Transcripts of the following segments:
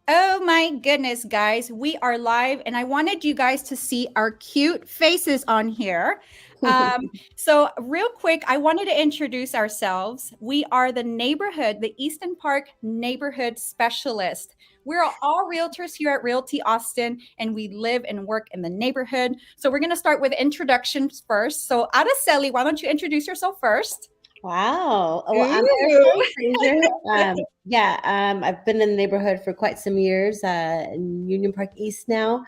Oh my goodness, guys, we are live, and I wanted you guys to see our cute faces on here. So, real quick, I wanted to introduce ourselves. We are the Easton Park neighborhood specialist. We're all realtors here at Realty Austin, and we live and work in the neighborhood. So, we're going to start with introductions first. So, Araceli, why don't you introduce yourself first? Wow. Oh, well, I'm Ooh. Araceli Fraser. I've been in the neighborhood for quite some years, in Union Park East now,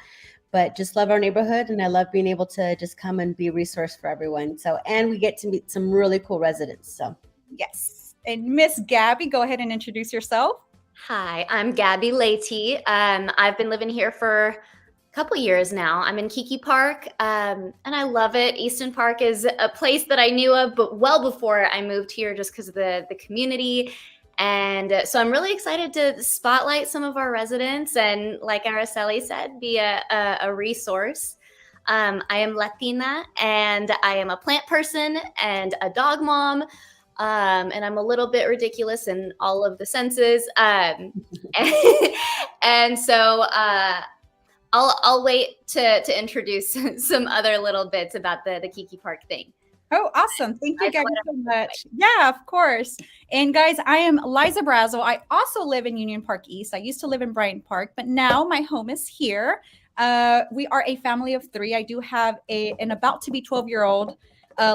but just love our neighborhood and I love being able to just come and be a resource for everyone. So, and we get to meet some really cool residents. So, Yes. And Miss Gabby, go ahead and introduce yourself. Hi, I'm Gabby Leahy. I've been living here for a couple years now. I'm in Kiki Park, and I love it. Easton Park is a place that I knew of, but well before I moved here, just because of the community. And so I'm really excited to spotlight some of our residents and, like Araceli said, be a resource. I am Latina, and I am a plant person and a dog mom. And I'm a little bit ridiculous in all of the senses. And so I'll wait to introduce some other little bits about the Kiki Park thing. Oh, awesome. Thank you guys so much. Yeah, of course. And guys, I am Liza Brazel. I also live in Union Park East. I used to live in Bryant Park, but now my home is here. We are a family of three. I do have an about to be 12-year-old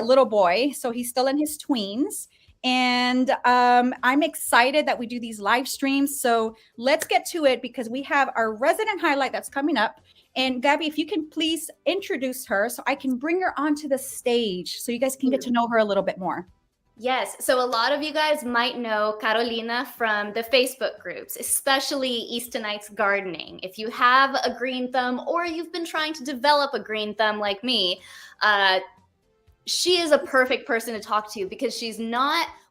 little boy. So he's still in his tweens. And I'm excited that we do these live streams. So let's get to it because we have our resident highlight that's coming up. And Gabby, if you can please introduce her so I can bring her onto the stage so you guys can get to know her a little bit more. Yes. So a lot of you guys might know Carolina from the Facebook groups, especially Eastonites Gardening. If you have a green thumb or you've been trying to develop a green thumb like me, she is a perfect person to talk to because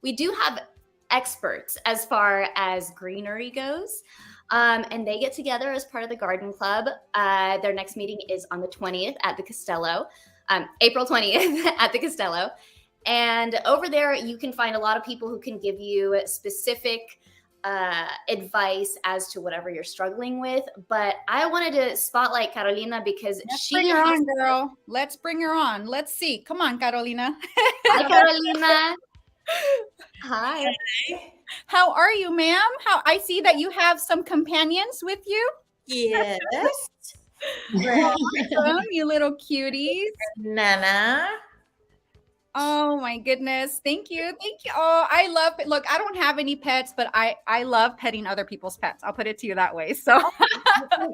we do have experts as far as greenery goes. And they get together as part of the garden club. Their next meeting is on the 20th at the Costello, April 20th at the Costello. And over there, you can find a lot of people who can give you specific advice as to whatever you're struggling with. But I wanted to spotlight Carolina because Let's bring her on, girl. Let's bring her on. Let's see. Come on, Carolina. Hi, Carolina. Hi. How are you, ma'am? How I see that you have some companions with you. Yes. Welcome, you little cuties. Nana. Oh my goodness. Thank you. Thank you. Oh, I love it. Look, I don't have any pets, but I love petting other people's pets. I'll put it to you that way. So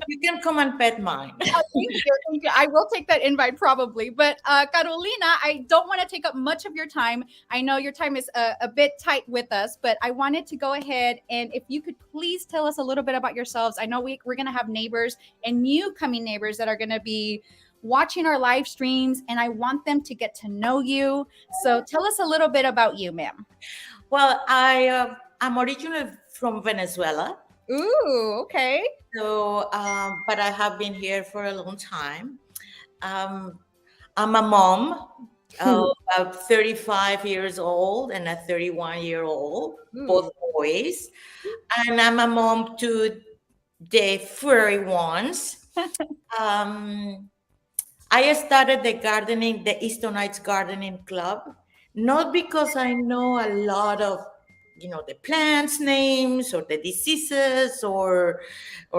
You can come and pet mine. thank you. Thank you. I will take that invite probably. But Carolina, I don't want to take up much of your time. I know your time is a bit tight with us, but I wanted to go ahead and if you could please tell us a little bit about yourselves. I know we're going to have neighbors and new coming neighbors that are going to be watching our live streams, and I want them to get to know you. So tell us a little bit about you, ma'am. Well, I'm originally from Venezuela. Ooh, okay. So, but I have been here for a long time. I'm a mom of 35 years old and a 31-year-old, both boys. And I'm a mom to the furry ones. I started the Eastonites Gardening Club, not because I know a lot of, the plants names or the diseases or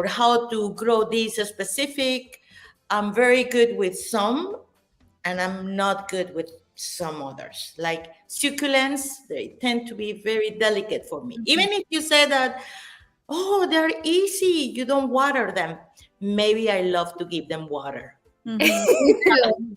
how to grow these specific. I'm very good with some, and I'm not good with some others. Like succulents, they tend to be very delicate for me. Even if you say that, oh, they're easy, you don't water them. Maybe I love to give them water. Mm-hmm.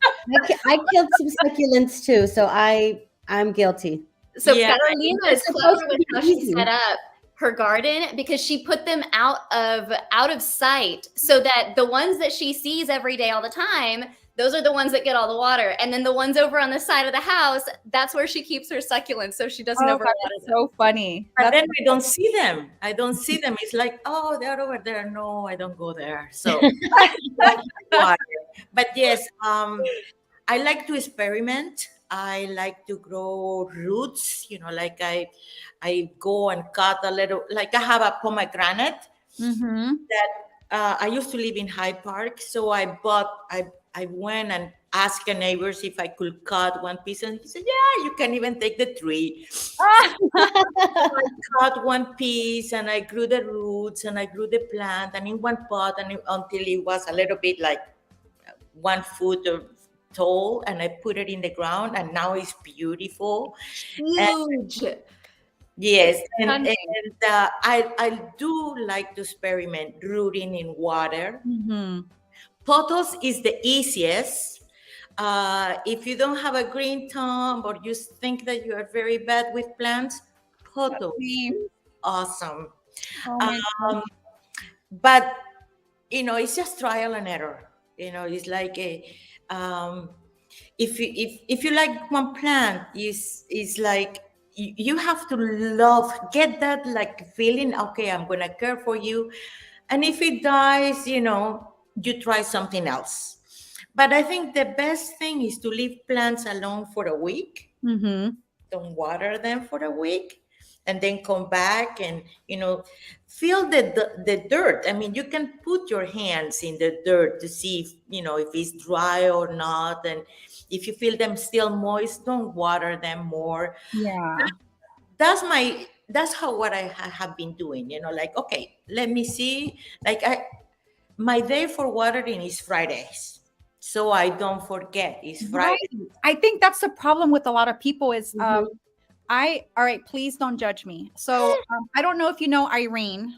I killed some succulents too, so I'm guilty. So yeah. Carolina is clever with how she set up her garden because she put them out of sight so that the ones that she sees every day all the time, those are the ones that get all the water. And then the ones over on the side of the house, that's where she keeps her succulents. So she doesn't overwater them. So funny. But then I don't see them. It's like, oh, they're over there. No, I don't go there. So, but yes, I like to experiment. I like to grow roots, like I go and cut a little, like I have a pomegranate that I used to live in Hyde Park, so I went and asked the neighbors if I could cut one piece, and he said, "Yeah, you can even take the tree." I cut one piece, and I grew the roots, and I grew the plant, and in one pot, and until it was a little bit like 1 foot or tall, and I put it in the ground, and now it's beautiful. Huge. Yes, and Stunning. I do like to experiment rooting in water. Pothos is the easiest. If you don't have a green thumb or you think that you are very bad with plants, pothos is awesome. But it's just trial and error. It's like if you like one plant, is like you have to get that like feeling. Okay, I'm gonna care for you, and if it dies, you try something else. But I think the best thing is to leave plants alone for a week. Don't water them for a week, and then come back and feel the dirt. I mean, you can put your hands in the dirt to see if it's dry or not, and if you feel them still moist, don't water them more. That's what I have been doing. Like, okay, let me see. Like my day for watering is Fridays, so I don't forget it's Friday. Right. I think that's the problem with a lot of people is all right, please don't judge me. So I don't know if you know Irene.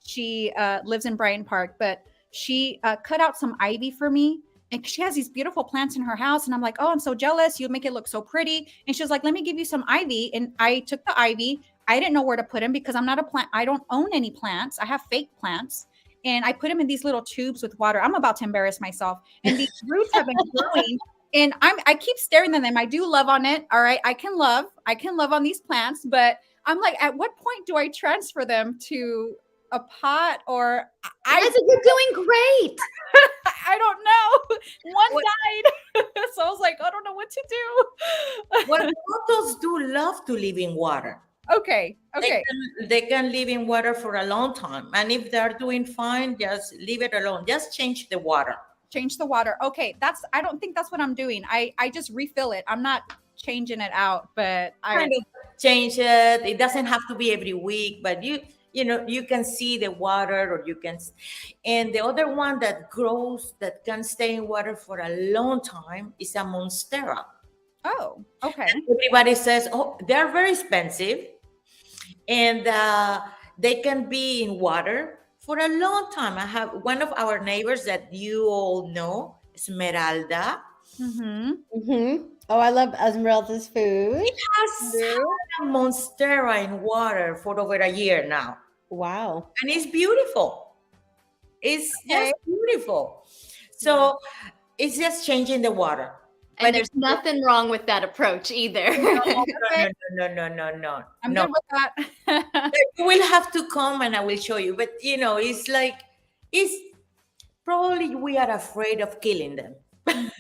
She lives in Bryant Park, but she cut out some ivy for me. And she has these beautiful plants in her house. And I'm like, oh, I'm so jealous. You make it look so pretty. And she was like, let me give you some ivy. And I took the ivy. I didn't know where to put them because I'm not a plant. I don't own any plants. I have fake plants. And I put them in these little tubes with water. I'm about to embarrass myself. And these roots have been growing. And I keep staring at them. I do love on it. All right. I can love on these plants. But I'm like, at what point do I transfer them to a pot? Or you're doing great. I don't know. One died. So I was like, I don't know what to do. Well, pothos do love to live in water. Okay. They can live in water for a long time. And if they're doing fine, just leave it alone. Just change the water. Okay. I don't think that's what I'm doing. I just refill it. I'm not changing it out, but I change it. It doesn't have to be every week, but you can see the water, or you can. And the other one that grows, that can stay in water for a long time, is a monstera. Oh, okay. And everybody says, oh, they're very expensive, and they can be in water for a long time. I have one of our neighbors that you all know, Esmeralda. Oh, I love Esmeralda's food. It has a monstera in water for over a year now. Wow. And it's beautiful. It's just beautiful. So it's just changing the water. And there's nothing wrong with that approach either. No. I'm good with that. You will have to come and I will show you. But it's probably we are afraid of killing them. That's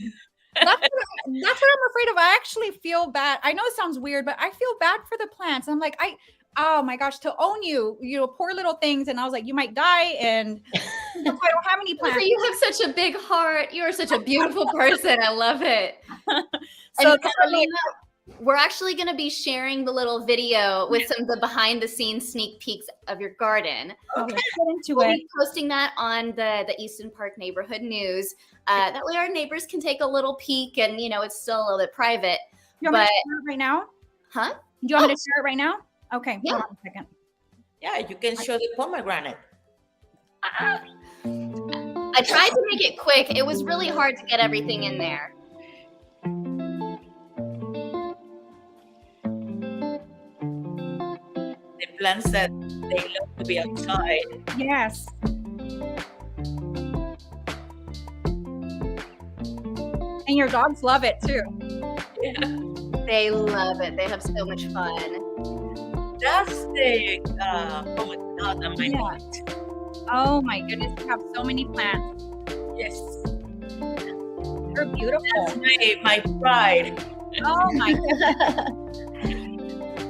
what I'm afraid of. I actually feel bad. I know it sounds weird, but I feel bad for the plants. I'm like, oh my gosh, to own you, poor little things. And I was like, you might die. And I don't have any plants. You have such a big heart. You are such a beautiful person. I love it. So Carolina, we're actually going to be sharing the little video with some of the behind the scenes sneak peeks of your garden. Okay. Let's get into we'll it. be posting that on the Easton Park neighborhood news. That way our neighbors can take a little peek, and it's still a little bit private. You want me to share it right now? Huh? Do you want me to share it right now? Okay. Yeah. Hold on a second. Yeah, you can show the pomegranate. I tried to make it quick. It was really hard to get everything in there. The plants that they love to be outside. Yes. And your dogs love it too. Yeah. They love it. They have so much fun. That's the pomegranate on my feet. Oh my goodness, you have so many plants. Yes. They're beautiful. That's my pride. Oh my goodness.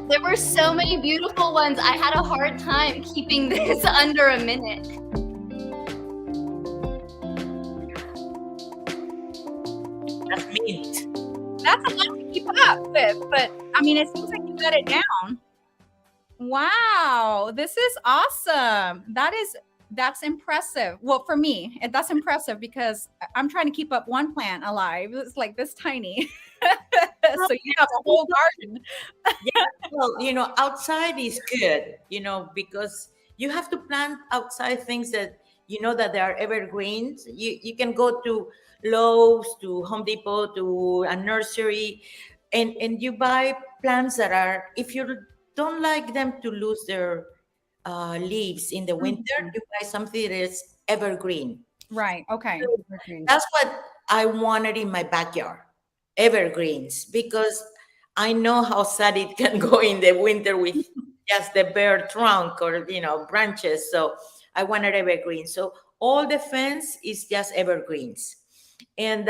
There were so many beautiful ones. I had a hard time keeping this under a minute. That's mint. That's a lot to keep up with, but I mean, it seems like you got it down. Wow, this is awesome. That's impressive. Well, for me, that's impressive because I'm trying to keep up one plant alive. It's like this tiny. So you have a whole garden. Yeah, well, outside is good, because you have to plant outside things that that they are evergreens. You can go to Lowe's, to Home Depot, to a nursery, and you buy plants that are, if you don't like them to lose their leaves in the winter, you buy something that is evergreen. Right. Okay. So that's what I wanted in my backyard, evergreens, because I know how sad it can go in the winter with just the bare trunk or branches. So I wanted evergreens. So all the fence is just evergreens, and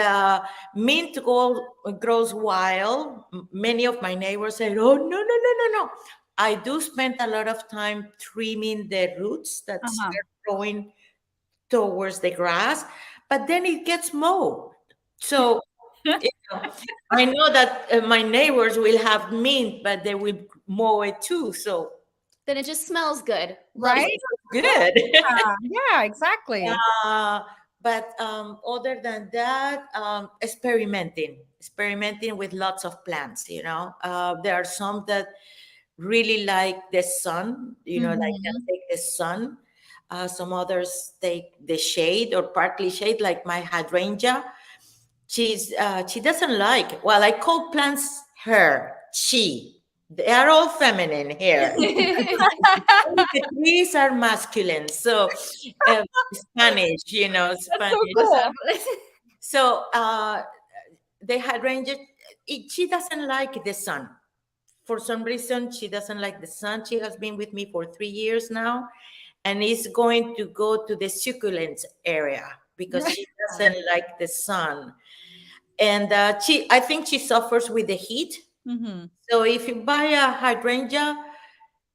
mint grows wild. Many of my neighbors said, "Oh, no, no, no, no, no." I do spend a lot of time trimming the roots that start growing towards the grass, but then it gets mowed. So I know that my neighbors will have mint, but they will mow it too. So Then it just smells good. Right? good. Yeah, exactly. But other than that, experimenting with lots of plants. There are some that really like the sun. Like can take the sun. Some others take the shade or partly shade, like my hydrangea. She doesn't like. Well, I call plants her. She. They are all feminine here. The trees are masculine. So Spanish, Spanish. So cool. So the hydrangea, she doesn't like the sun. For some reason, she doesn't like the sun. She has been with me for 3 years now, and is going to go to the succulents area because she doesn't like the sun. And I think she suffers with the heat. So if you buy a hydrangea,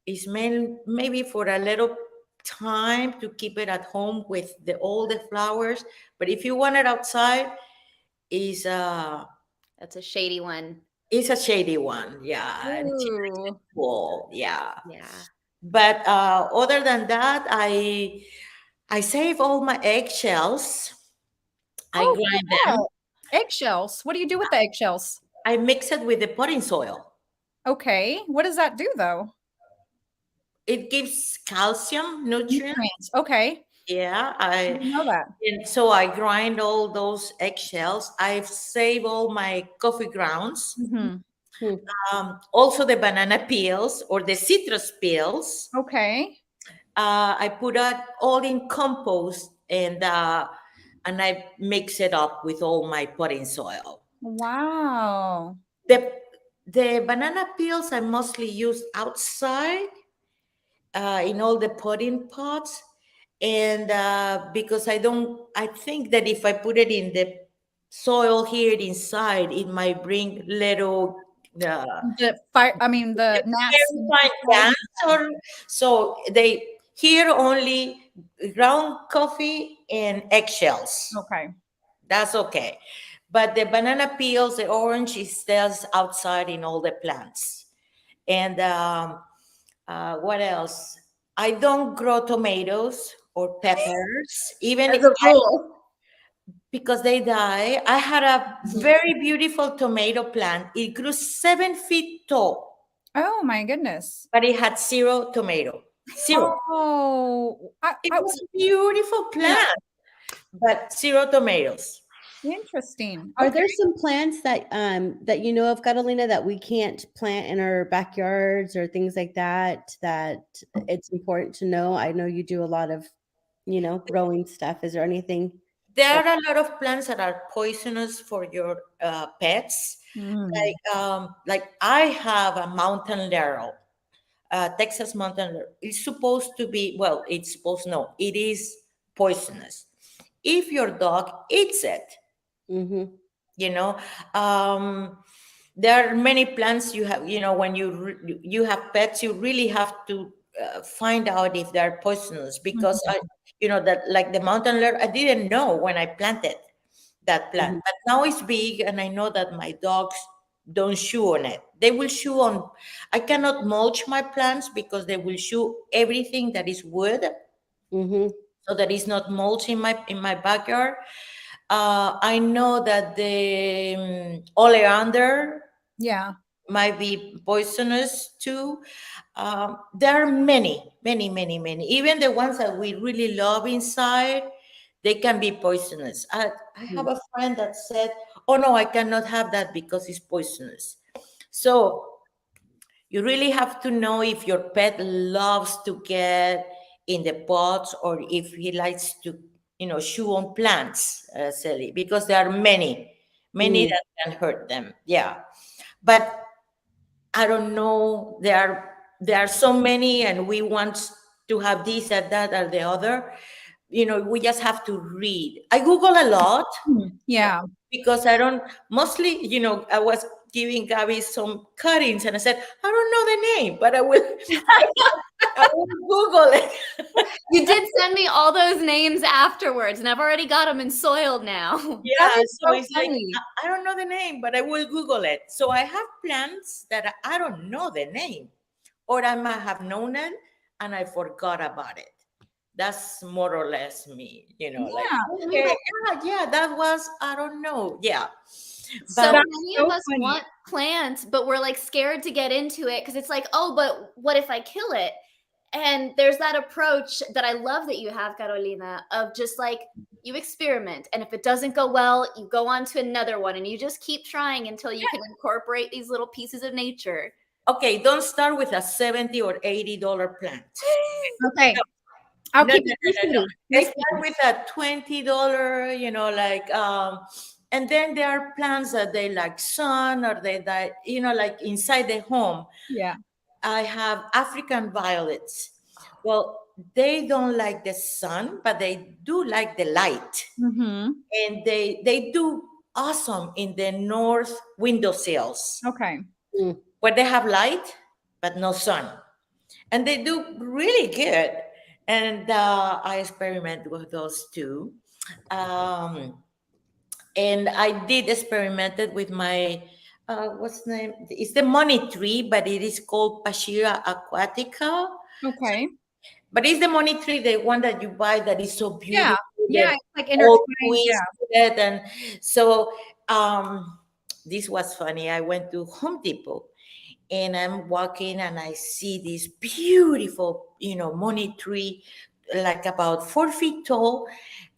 it's maybe for a little time to keep it at home with all the flowers. But if you want it outside, is That's a shady one. it's a shady one, yeah. And Ooh. cool, yeah. Yeah. But other than that, I save all my eggshells. I grind them. Eggshells. What do you do with the eggshells? I mix it with the potting soil. Okay. What does that do though? It gives calcium, nutrients. Okay. Yeah, I didn't know that. and so I grind all those eggshells. I've saved all my coffee grounds. Also the banana peels or the citrus peels. Okay. I put that all in compost and I mix it up with all my potting soil. Wow. The banana peels I mostly use outside in all the potting pots, and because I think that if I put it in the soil here inside, it might bring little The gnats. fine cancer. So they here only ground coffee and eggshells. Okay. That's okay. But the banana peels, the orange, it stays outside in all the plants. And what else? I don't grow tomatoes or peppers, even As a rule. because they die. I had a very beautiful tomato plant. It grew 7 feet tall, Oh my goodness. but it had zero tomato. Zero. Oh, It was a beautiful plant, but zero tomatoes. interesting. Are there some plants that that you know of, Catalina, that we can't plant in our backyards or things like that, that it's important to know? I know you do a lot of, growing stuff. Is there anything? There are a lot of plants that are poisonous for your pets. Like I have a mountain laurel, Texas mountain laurel. It's supposed to be, well, it's supposed, no, it is poisonous. If your dog eats it, Mm-hmm. there are many plants you have, when you have pets, you really have to find out if they're poisonous, because that, like the mountain laurel, I didn't know when I planted that plant, Mhm. but now it's big, and I know that my dogs don't chew on it. They will chew on. I cannot mulch my plants because they will chew everything that is wood, Mhm. so that is not mulch in my backyard. I know that the oleander Yeah. might be poisonous too. There are many, many, many, many. Even the ones that we really love inside, they can be poisonous. I have a friend that said, "Oh no, I cannot have that because it's poisonous." So you really have to know if your pet loves to get in the pots, or if he likes to, chew on plants, Sally, because there are many Mm. that can hurt them. Yeah, but I don't know. There are so many, and we want to have this and that or the other. We just have to read. I Google a lot Yeah. because I don't. Mostly, I was giving Gabby some cuttings, and I said I don't know the name, but I will. I will Google it. You did send me all those names afterwards, and I've already got them in soil now. Yeah, is so so it's like funny. I don't know the name, but I will Google it. So I have plants that I don't know the name, or I might have known it and I forgot about it. That's more or less me, like, Yeah. okay, yeah, that was, I don't know, yeah, So but That's many of so us funny. want plants, but we're like scared to get into it because it's like, oh, but what if I kill it? And there's that approach that I love that you have, Carolina, of just like you experiment. And if it doesn't go well, you go on to another one and you just keep trying until you can incorporate these little pieces of nature. okay, don't start with a $70 or $80 plant. Okay. I'll No, keep no, it no, no, no. 350. Let's start with a $20, like, and then there are plants that they like sun, or they that, like inside the home. Yeah. I have African violets. Well, they don't like the sun, but they do like the light, Mm-hmm. and they do awesome in the north windowsills Okay. Mm. where they have light but no sun, and they do really good. And I experiment with those too. Um, and I did experimented with my what's the name? It's the money tree, but it is called Pashira aquatica. Okay. But it's the money tree, the one that you buy that is so Yeah. beautiful. Yeah. They're It's like all intertwined. Yeah. twisted, and so this was funny. I went to Home Depot, and I'm walking, and I see this beautiful, money tree, like about 4 feet tall.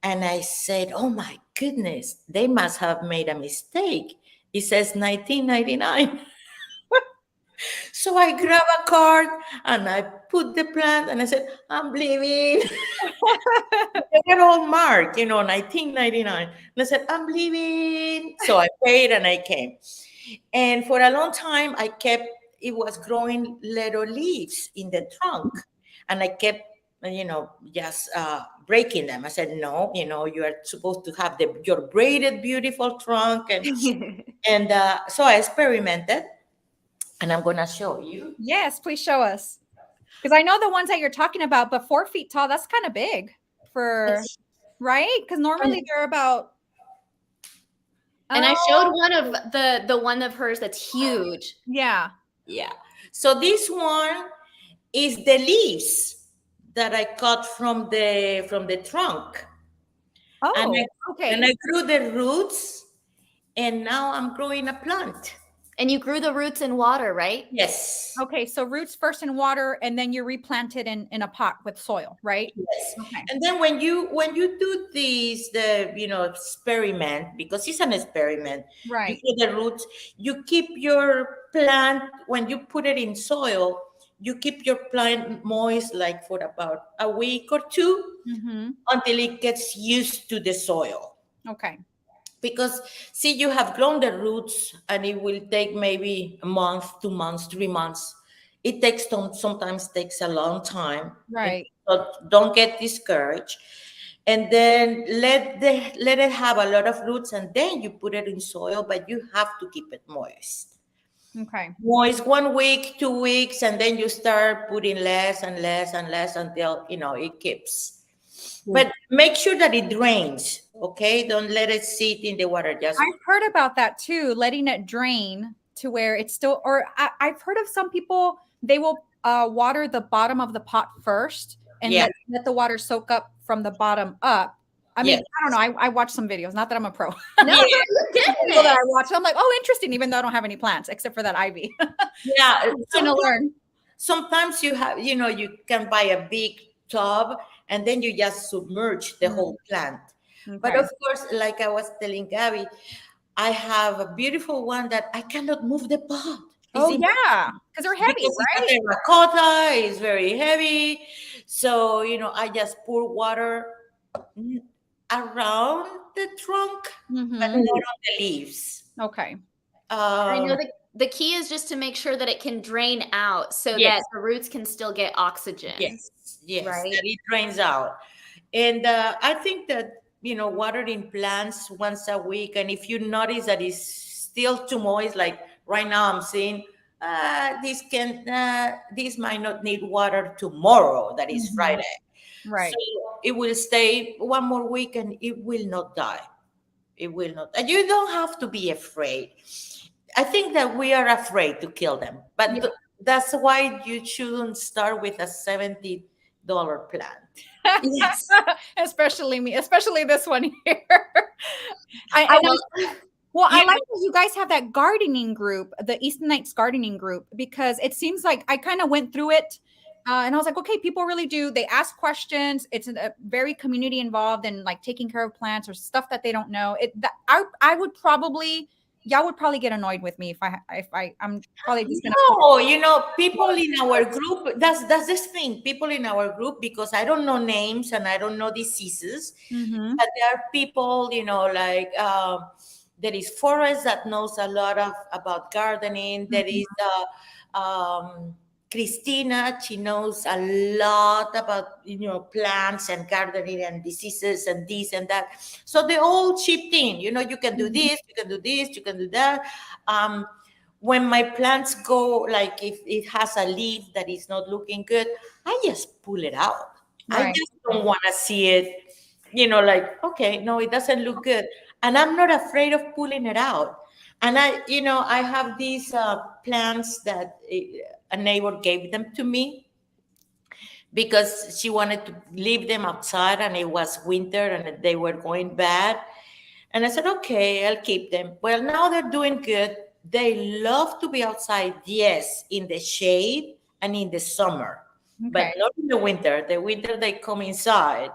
And I said, "Oh my goodness, they must have made a mistake. It says 1999." So I grab a card and I put the plant, and I said, "I'm leaving." They were all marked, 1999. And I said, "I'm leaving." So I paid and I came. And for a long time, it was growing little leaves in the trunk. And I kept, just breaking them. I said, "No, you are supposed to have your braided, beautiful trunk." And so I experimented, and I'm going to show you. Yes, please show us. Because I know the ones that you're talking about, but 4 feet tall, that's kind of big for, It's- right? Because normally they're about, And I showed oh, one of the one of hers that's huge. yeah. Yeah. So this one is the leaves that I cut from the trunk. And Oh, I, okay. and I grew the roots, and now I'm growing a plant. And you grew the roots in water, right? Yes. Okay. So roots first in water, and then you replant it in a pot with soil, right? Yes. Okay. And then when you do experiment, because it's an experiment, you Right. put the roots, you keep your plant, when you put it in soil, you keep your plant moist like for about a week or two, Mm-hmm. until it gets used to the soil. Okay. Because see, you have grown the roots, and it will take maybe a month, 2 months, 3 months. It sometimes takes a long time. And Right. so don't get discouraged, and then let it have a lot of roots, and then you put it in soil, but you have to keep it moist. Okay. Moist 1 week, 2 weeks, and then you start putting less and less and less until it keeps. But make sure that it drains. Okay, don't let it sit in the water. Just I've heard about that too, letting it drain to where it's still, or I've heard of some people, they will water the bottom of the pot first and Yeah. let the water soak up from the bottom up. I mean, Yes. I don't know. I watch some videos. Not that I'm a pro. No, Yeah. you're getting People that it. I watch, I'm like, oh, interesting. Even though I don't have any plants except for that ivy. Yeah. I'm gonna learn. Sometimes you have, you can buy a big tub and then you just submerge the whole plant. But Okay. of course, like I was telling Gabby, I have a beautiful one that I cannot move the pot. Oh It's yeah, because they're heavy, because right? it's a terracotta, it's very heavy. So, I just pour water around the trunk, but Mhm. not on the leaves. Okay. I know Um, the key is just to make sure that it can drain out so Yes. that the roots can still get oxygen. yes, Right. that it drains out. And I think that, watering plants once a week, and if you notice that it's still too moist, like right now I'm seeing, this might not need water tomorrow, that is Mhm. Friday. Right. So it will stay one more week and it will not die. It will not. And you don't have to be afraid. I think that we are afraid to kill them, but Yeah. that's why you shouldn't start with a $70 plant. Yes. Especially me, especially this one here. I know. Well, I Yeah. like that you guys have that gardening group, the Easton Nights gardening group, because it seems like I kind of went through it and I was like, okay, people really do. They ask questions. It's a very community involved in like taking care of plants or stuff that they don't know. I would probably, y'all would probably get annoyed with me I'm probably just gonna. No, people in our group, that's this thing. People in our group, because I don't know names and I don't know diseases, Mhm. but there are people, like there is Forrest that knows a lot about gardening. There is Christina. She knows a lot about plants and gardening and diseases and this and that. So they all chipped in. You can do this, you can do this, you can do that. When my plants go, like if it has a leaf that is not looking good, I just pull it out. I Right. just don't want to see it, like, okay, no, it doesn't look good. And I'm not afraid of pulling it out. And I have these plants that a neighbor gave them to me because she wanted to leave them outside and it was winter and they were going bad. And I said, okay, I'll keep them. Well, now they're doing good. They love to be outside, yes, in the shade and in the summer, but Okay. not in the winter. The winter they come inside.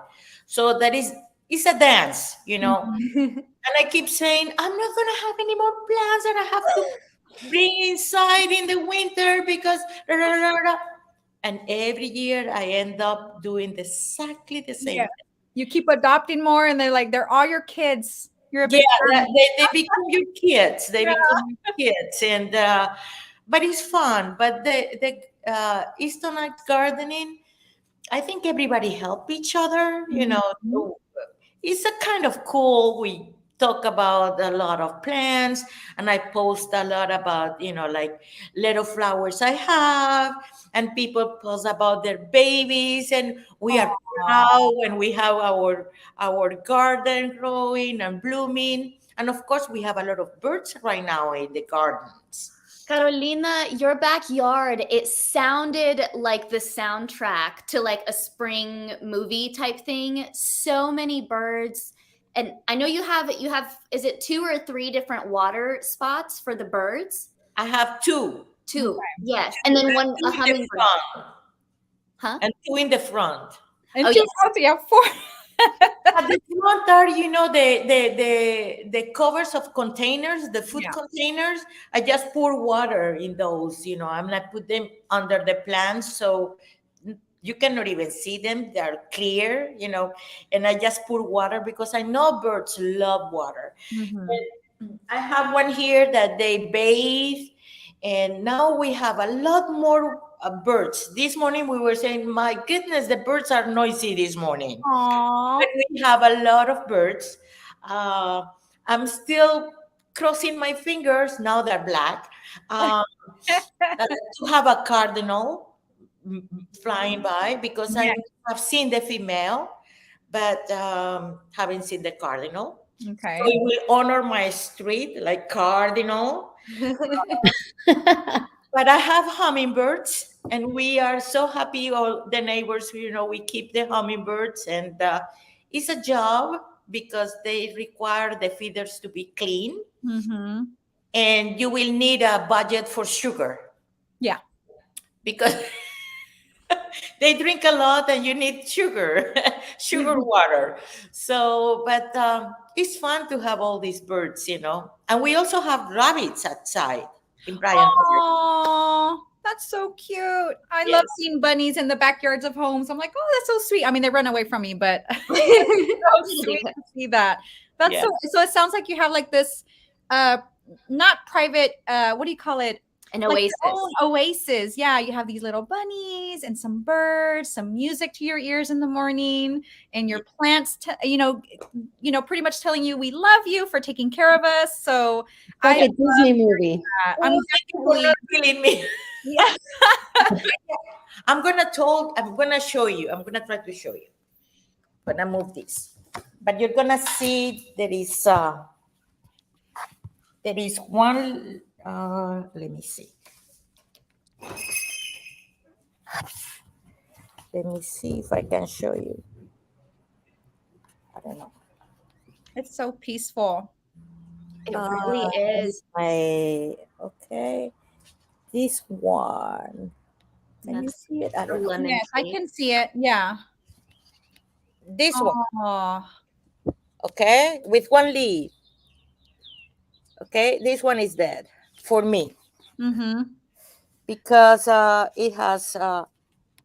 So it's a dance, And I keep saying, I'm not gonna have any more plants that I have to bring inside in the winter because da, da, da, da, da. And every year I end up doing exactly the same Yeah. You keep adopting more and they're all your kids. You're a Yeah, big they become your kids. They become your kids, and but it's fun. But the Easton Nights gardening, I think everybody help each other. Mhm. It's a kind of cool. We talk about a lot of plants, and I post a lot about like little flowers I have, and people post about their babies, and we are Aw. proud when we have our garden growing and blooming. And of course, we have a lot of birds right now in the gardens. Carolina, your backyard, it sounded like the soundtrack to like a spring movie type thing. So many birds. And I know you have is it 2 or 3 different water spots for the birds? I have two. 2. Yes. And then one Two a in the hummingbird. front Huh? and two in the front. And Oh, two yes. fronts, you have 4. At the front are, the covers of containers, the food Yeah. containers. I just pour water in those. I'm not put them under the plants, so you cannot even see them. They are clear. And I just pour water because I know birds love water. Mhm. I have one here that they bathe, and now we have a lot more birds. This morning we were saying, my goodness, the birds are noisy this morning. Aw. But we have a lot of birds. I'm still crossing my fingers. Now they're black. To have a cardinal flying by, because Yeah. I have seen the female, but haven't seen the cardinal. Okay. So it will honor my street like cardinal. But I have hummingbirds, and we are so happy. All the neighbors, we keep the hummingbirds, and it's a job because they require the feeders to be clean, Mm-hmm. and you will need a budget for sugar. Yeah. Because they drink a lot, and you need sugar, sugar water. So, but it's fun to have all these birds, And we also have rabbits outside in Bryan Park. Oh, that's so cute. I love seeing bunnies in the backyards of homes. I'm like, oh, that's so sweet. I mean, they run away from me, but it's so sweet to see that. That's so it sounds like you have like this not private, what do you call it? An Like oasis. your own oasis. Yeah, you have these little bunnies and some birds, some music to your ears in the morning, and your plants, pretty much telling you we love you for taking care of us. So Like a Disney movie. I'm definitely Killing me. yeah. I'm gonna show you. I'm gonna try to show you. I'm gonna move this, but you're gonna see there is one. Let me see. Let me see if I can show you. I don't know. It's so peaceful. It really is. Okay. This one. Can you see it? I don't know. Yes, I can see it. Yeah. This one. Oh, Okay, with one leaf. Okay, this one is dead for me mm-hmm. because it has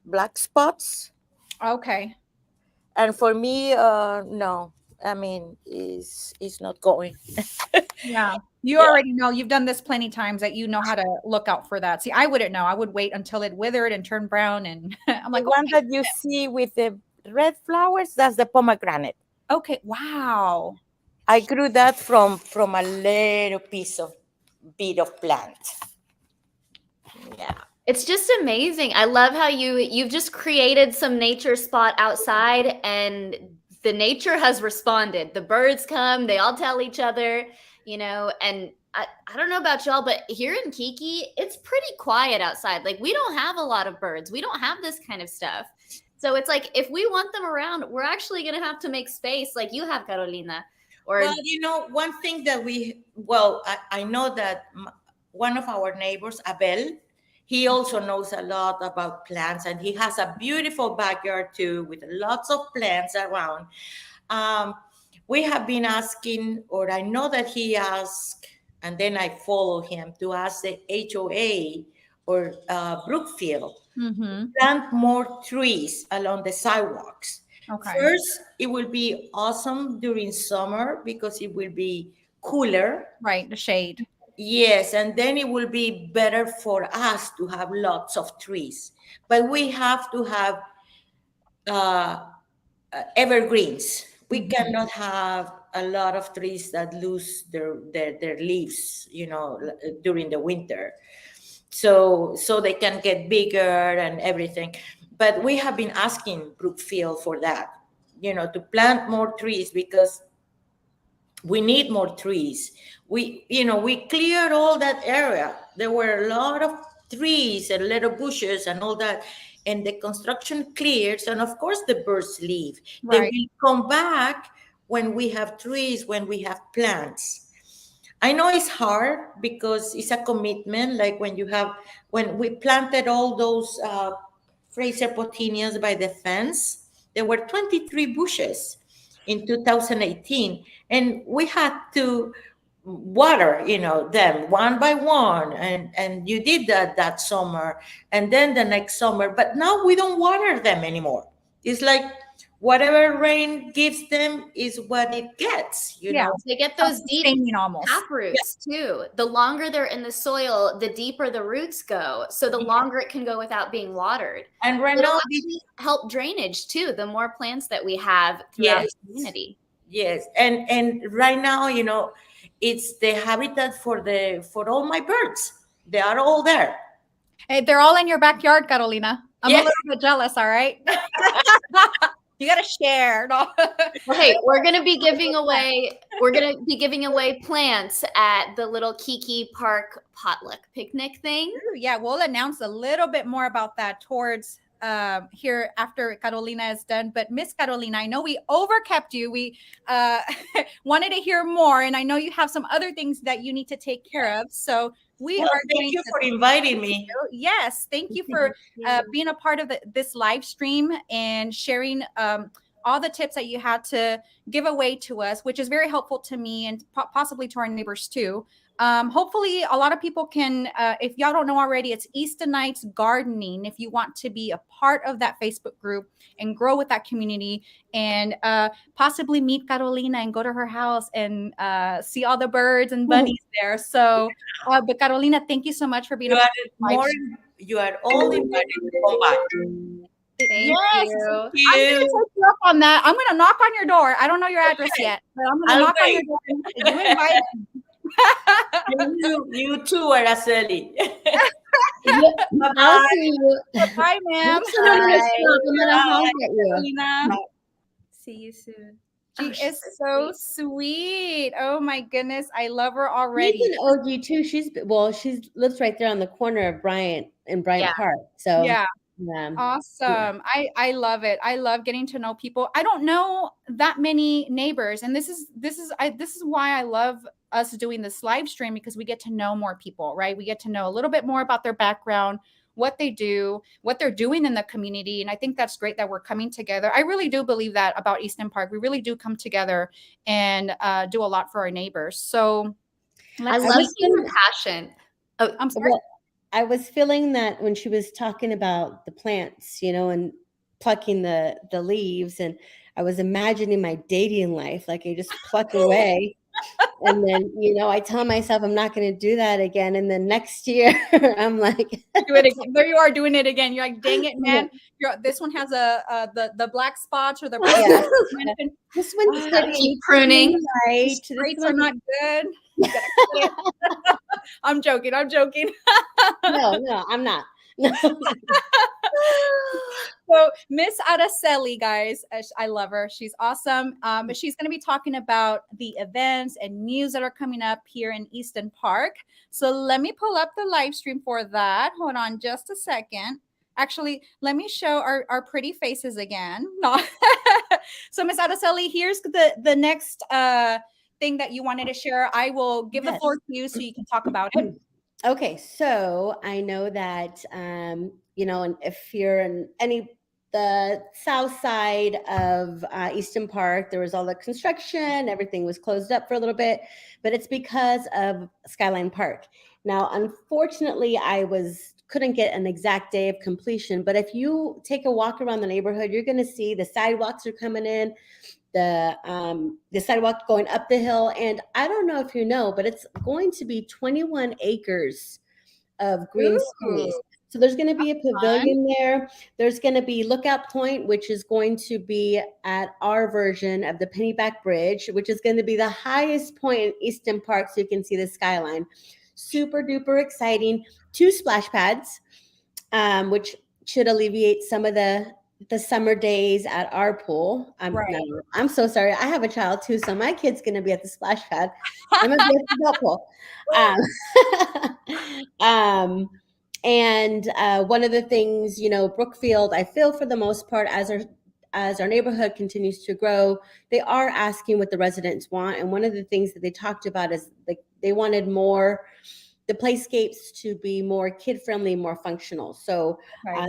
black spots, Okay. and for me, no. I mean, it's not going. Yeah. You already know. You've done this plenty times that you know how to look out for that. See, I wouldn't know. I would wait until it withered and turned brown, and I'm like, The one that you see with the red flowers, that's the pomegranate. okay, wow. I grew that from a little bit of plant. Yeah. It's just amazing. I love how you've just created some nature spot outside, and the nature has responded. The birds come, they all tell each other, and I don't know about y'all, but here in Kiki, it's pretty quiet outside. Like, we don't have a lot of birds. We don't have this kind of stuff. So it's like, if we want them around, we're actually going to have to make space like you have, Carolina. Well, one thing that I know that one of our neighbors, Abel, he also knows a lot about plants, and he has a beautiful backyard too with lots of plants around. We have been asking, or I know that he asked, and then I follow him to ask the HOA or Brookfield, plant more trees along the sidewalks. Okay. First, it will be awesome during summer because it will be cooler. Right. The shade. Yes, and then it will be better for us to have lots of trees. But we have to have evergreens. We cannot have a lot of trees that lose their leaves, during the winter. So they can get bigger and everything. But we have been asking Brookfield for that, to plant more trees because we need more trees. We cleared all that area. There were a lot of trees and little bushes and all that. And the construction clears, and of course the birds leave. Right. They will come back when we have trees, when we have plants. I know it's hard because it's a commitment. Like when we planted all those Fraser Potinias by the fence, there were 23 bushes in 2018, and we had to water them one by one, and you did that summer, and then the next summer, but now we don't water them anymore. It's like whatever rain gives them is what it gets. They get those deep almost tap roots too. The longer they're in the soil, the deeper the roots go, so the longer it can go without being watered. And right It'll now actually help drainage too, the more plants that we have throughout the community. Yes, and right now, it's the habitat for all my birds. They are all there. Hey, they're all in your backyard, Carolina. I'm a Yes. little bit jealous, all right? You got to share. No. Well, hey, we're gonna be giving away plants at the little Kiki Park potluck picnic thing. Yeah, we'll announce a little bit more about that towards here after Carolina is done. But Miss Carolina, I know we overkept you. We wanted to hear more, and I know you have some other things that you need to take care of. So we are thank you for inviting me. Yes, thank you for being a part of this live stream and sharing all the tips that you had to give away to us, which is very helpful to me and possibly to our neighbors too. Hopefully a lot of people can, if y'all don't know already, it's Easton Gardening. If you want to be a part of that Facebook group and grow with that community and possibly meet Carolina and go to her house and see all the birds and bunnies there. So, but Carolina, thank you so much for being you are all invited to come back. Thank you. I'm going to take you up on that. I'm going to knock on your door. I don't know your address yet, but I'm going to knock on your door. You invite you too, Araceli. I'll see you. Bye, ma'am. See you soon. She is so sweet. Oh my goodness, I love her already. She's an OG too. She lives right there on the corner of Bryant Park. So yeah. Awesome. Yeah. I love it. I love getting to know people. I don't know that many neighbors, and this is why I love us doing this live stream, because we get to know more people, right? We get to know a little bit more about their background, what they do, what they're doing in the community. And I think that's great that we're coming together. I really do believe that about Easton Park. We really do come together and do a lot for our neighbors. So I love your passion. Oh, I'm sorry. I was feeling that when she was talking about the plants, and plucking the leaves, and I was imagining my dating life, like I just pluck away. And then, I tell myself I'm not going to do that again. And then next year I'm like, do it again. There you are doing it again. You're like, dang it, man. This one has the black spots or the this one's keep pruning. Right. These are not good. I'm joking. No, I'm not. So Miss Araceli, guys, I love her. She's awesome. She's going to be talking about the events and news that are coming up here in Easton Park. So let me pull up the live stream for that. Hold on just a second. Actually, let me show our pretty faces again. No. So Miss Araceli, here's the next thing that you wanted to share. I will give the floor to you so you can talk about it. Okay, so I know that, and if you're in the south side of Easton Park, there was all the construction, everything was closed up for a little bit, but it's because of Skyline Park. Now, unfortunately, couldn't get an exact day of completion, but if you take a walk around the neighborhood, you're going to see the sidewalks are coming in, the sidewalk going up the hill. And I don't know if you know, but it's going to be 21 acres of green space. So there's going to be a pavilion there. There's going to be Lookout Point, which is going to be at our version of the Pennyback Bridge, which is going to be the highest point in Easton Park, so you can see the skyline. Super duper exciting. 2 splash pads, which should alleviate some of the summer days at our pool. I'm so sorry. I have a child too, so my kid's going to be at the splash pad. I'm going to be at the adult pool. And one of the things, Brookfield, I feel for the most part, as our neighborhood continues to grow, they are asking what the residents want. And one of the things that they talked about is they wanted the playscapes to be more kid-friendly, more functional. So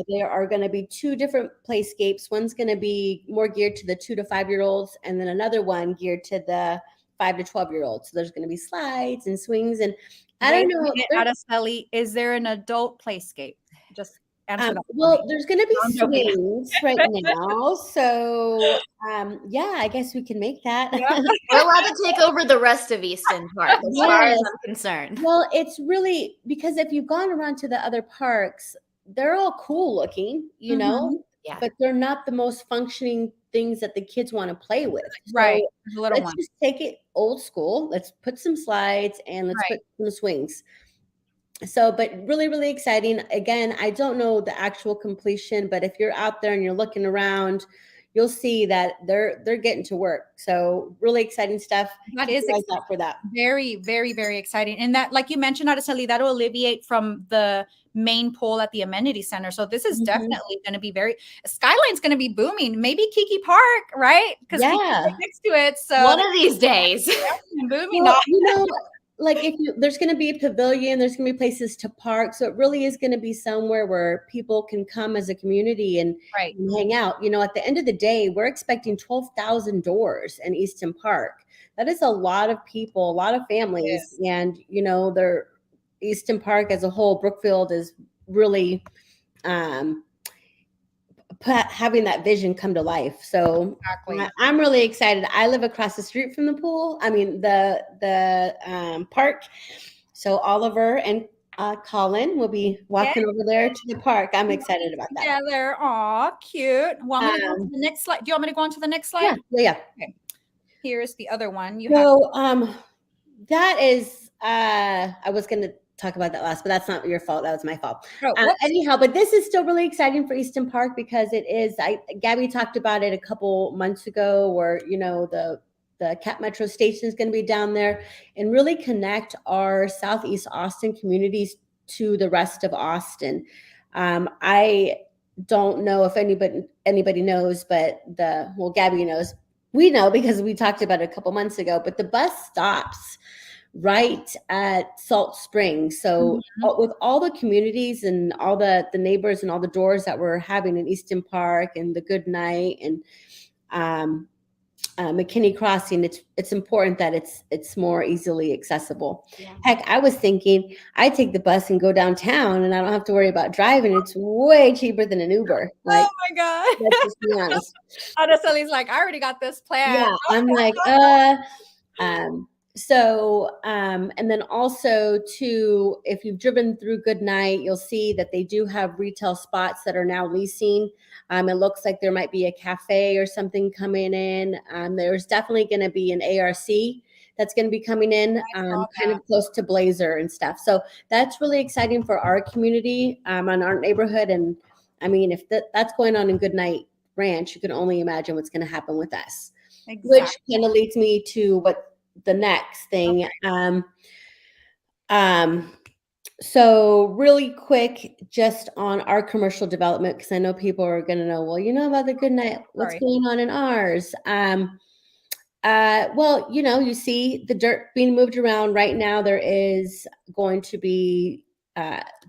there are going to be 2 different playscapes. One's going to be more geared to the 2 to 5-year-olds, and then another one geared to the 5 to 12-year-olds. So there's going to be slides and swings. And I don't know. Araceli, is there an adult playscape? Just answer that. Well, there's going to be swings right now. So, I guess we can make that. Yeah. We're allowed to take over the rest of Easton Park, as far as I'm concerned. Well, it's really, because if you've gone around to the other parks, they're all cool looking, Yeah. but they're not the most functioning things that the kids want to play with. Right. So There's a little let's one. just take it old school. Let's put some slides and let's Right. put some swings. So, but really, really exciting. Again, I don't know the actual completion, but if you're out there and you're looking around, you'll see that they're getting to work. So really exciting stuff. That Keep is your eyes out for that. very, very, very exciting. And that, like you mentioned, Araceli, that'll alleviate from the main pole at the amenity center. So this is definitely going to be Skyline's going to be booming. Maybe Kiki Park, right? Because Kiki's right next to it. So one of these days. Booming. Well, you know, like there's going to be a pavilion, there's going to be places to park. So it really is going to be somewhere where people can come as a community and hang out. You know, at the end of the day, we're expecting 12,000 doors in Easton Park. That is a lot of people, a lot of families. And, you know, Easton Park as a whole, Brookfield is really having that vision come to life. So I'm really excited. I live across the street from the pool. I mean, the park. So Oliver and Colin will be walking over there to the park. I'm excited about that. Yeah, they're all cute. Well, I'm going to go to the next slide. Do you want me to go on to the next slide? Yeah. Okay. Here's the other one. That is, I was going to talk about that last, but that's not your fault. That was my fault. Anyhow, but this is still really exciting for Easton Park because it is, Gabby talked about it a couple months ago where, you know, the Cat Metro station is going to be down there and really connect our Southeast Austin communities to the rest of Austin. I don't know if anybody knows, but Gabby knows. We know because we talked about it a couple months ago, but the bus stops right at Salt Springs. So with all the communities and all the neighbors and all the doors that we're having in Easton Park and the Good Night and McKinney Crossing, it's important that it's more easily accessible. Heck, I was thinking I take the bus and go downtown and I don't have to worry about driving. It's way cheaper than an Uber. Like, oh my God. Let's just be honest. Araceli's like, I already got this plan. Yeah, I'm like, and then also too, if you've driven through Goodnight, you'll see that they do have retail spots that are now leasing. It looks like there might be a cafe or something coming in. There's definitely going to be an ARC that's going to be coming in, kind of close to Blazer and stuff. So that's really exciting for our community, on our neighborhood. And I mean, if that's going on in Goodnight Ranch, you can only imagine what's going to happen with us. Exactly. Which kind of leads me to what the next thing. So really quick, just on our commercial development, because I know people are going to know, well, you know about the Good Night, what's going on in ours? Well, you know, you see the dirt being moved around right now. There is going to be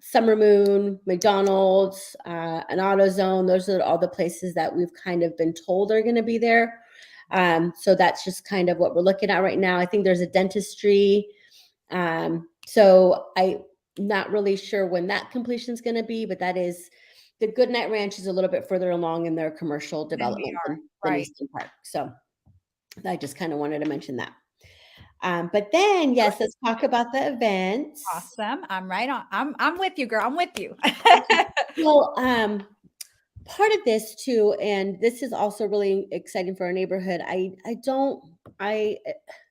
Summer Moon, McDonald's, an AutoZone. Those are all the places that we've kind of been told are going to be there. So that's just kind of what we're looking at right now. I think there's a dentistry. So I'm not really sure when that completion is going to be, but that is the Goodnight Ranch is a little bit further along in their commercial development than Easton Park. So I just kind of wanted to mention that. But then, yes, let's talk about the events. Awesome. I'm right on. I'm with you, girl. I'm with you. Well, part of this too, and this is also really exciting for our neighborhood.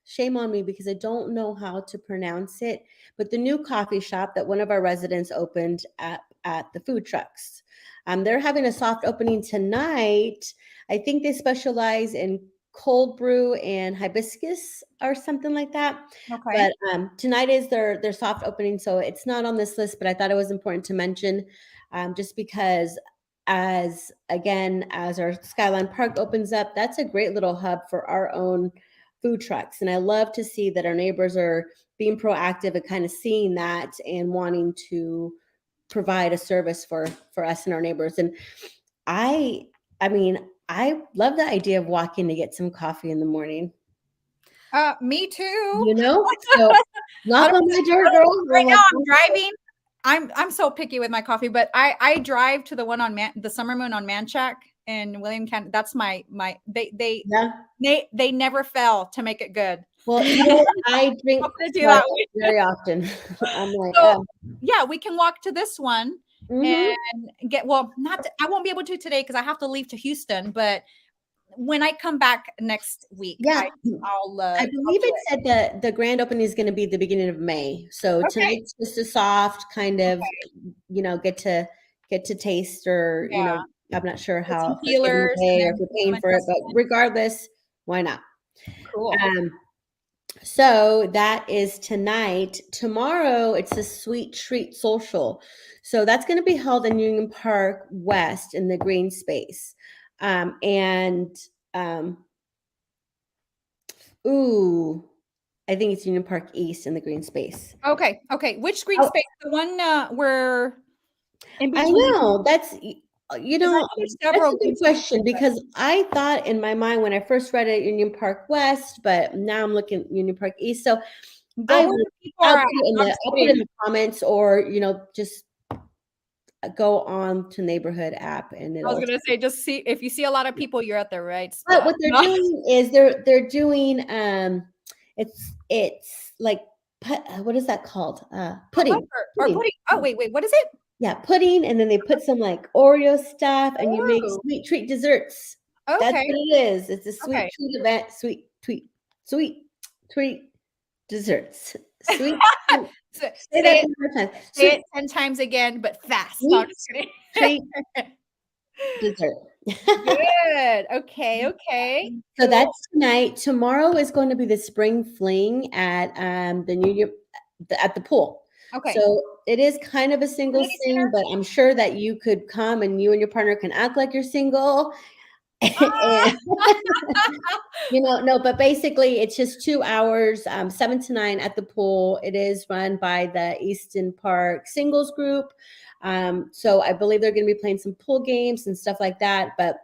Shame on me because I don't know how to pronounce it, but the new coffee shop that one of our residents opened at the food trucks. They're having a soft opening tonight. I think they specialize in cold brew and hibiscus or something like that. Okay. But tonight is their soft opening, so it's not on this list, but I thought it was important to mention, just because as our Skyline Park opens up, that's a great little hub for our own food trucks. And I love to see that our neighbors are being proactive and kind of seeing that and wanting to provide a service for us and our neighbors. And I mean, I love the idea of walking to get some coffee in the morning. Me too. You know, so knock on my door, girl. Right now I'm driving. I'm so picky with my coffee, but I drive to the one on the Summer Moon on Manchac in William County. That's my they never fail to make it good. Well, you know, I drink very often. I'm like, so, yeah, we can walk to this one and I won't be able to today because I have to leave to Houston, but when I come back next week, Yeah. I believe it said that the grand opening is going to be the beginning of May. So tonight's just a soft kind of, get to taste, or, Yeah. I'm not sure how some healers or if you're paying for it, but regardless, why not? Cool. So that is tonight. Tomorrow, it's a sweet treat social. So that's going to be held in Union Park West in the green space. I think it's Union Park East in the green space. Okay. Which green space? The one where in between? I know. That's that's a good question, because I thought in my mind when I first read it, Union Park West, but now I'm looking at Union Park East. So I'll put it in the comments, or, just go on to neighborhood app, and I was gonna say, just see if you see a lot of people, you're at the right spot. But what they're doing is they're doing it's like what is that called? Pudding. Or pudding. Oh wait, what is it? Yeah, pudding, and then they put some like Oreo stuff, and you make sweet treat desserts. Okay. That's what it is. It's a sweet treat event. Sweet treat desserts. Sweet. Say it 10 times again, but fast. No, I'm just kidding. Treat dessert. Good. Okay. So that's tonight. Tomorrow is going to be the spring fling at the pool. Okay. So it is kind of a single thing, but I'm sure that you could come and you and your partner can act like you're single. And, no, but basically it's just 2 hours, 7 to 9 at the pool. It is run by the Easton Park singles group. So I believe they're going to be playing some pool games and stuff like that, but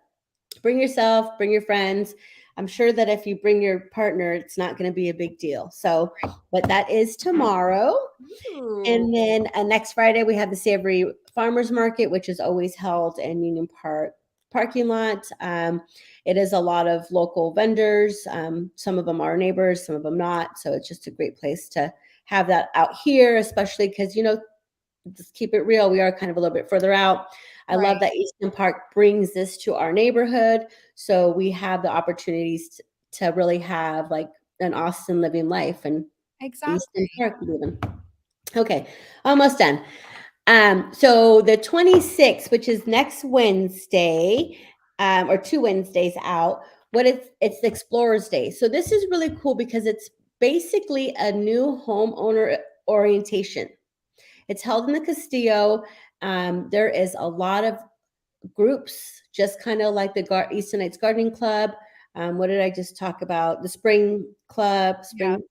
bring yourself, bring your friends. I'm sure that if you bring your partner, it's not going to be a big deal. So, but that is tomorrow. Ooh. And then next Friday, we have the Savory Farmers Market, which is always held in Union Park parking lot. It is a lot of local vendors. Some of them are neighbors, some of them not. So it's just a great place to have that out here, especially because, just keep it real, we are kind of a little bit further out. I love that Easton Park brings this to our neighborhood. So we have the opportunities to really have like an Austin living life, and Easton Park living. Okay, almost done. So the 26th, which is next Wednesday, or 2 Wednesdays out, it's the Explorers Day. So this is really cool because it's basically a new homeowner orientation. It's held in the Castillo. There is a lot of groups, just kind of like the Eastonites Gardening Club. What did I just talk about? The Spring Club, Spring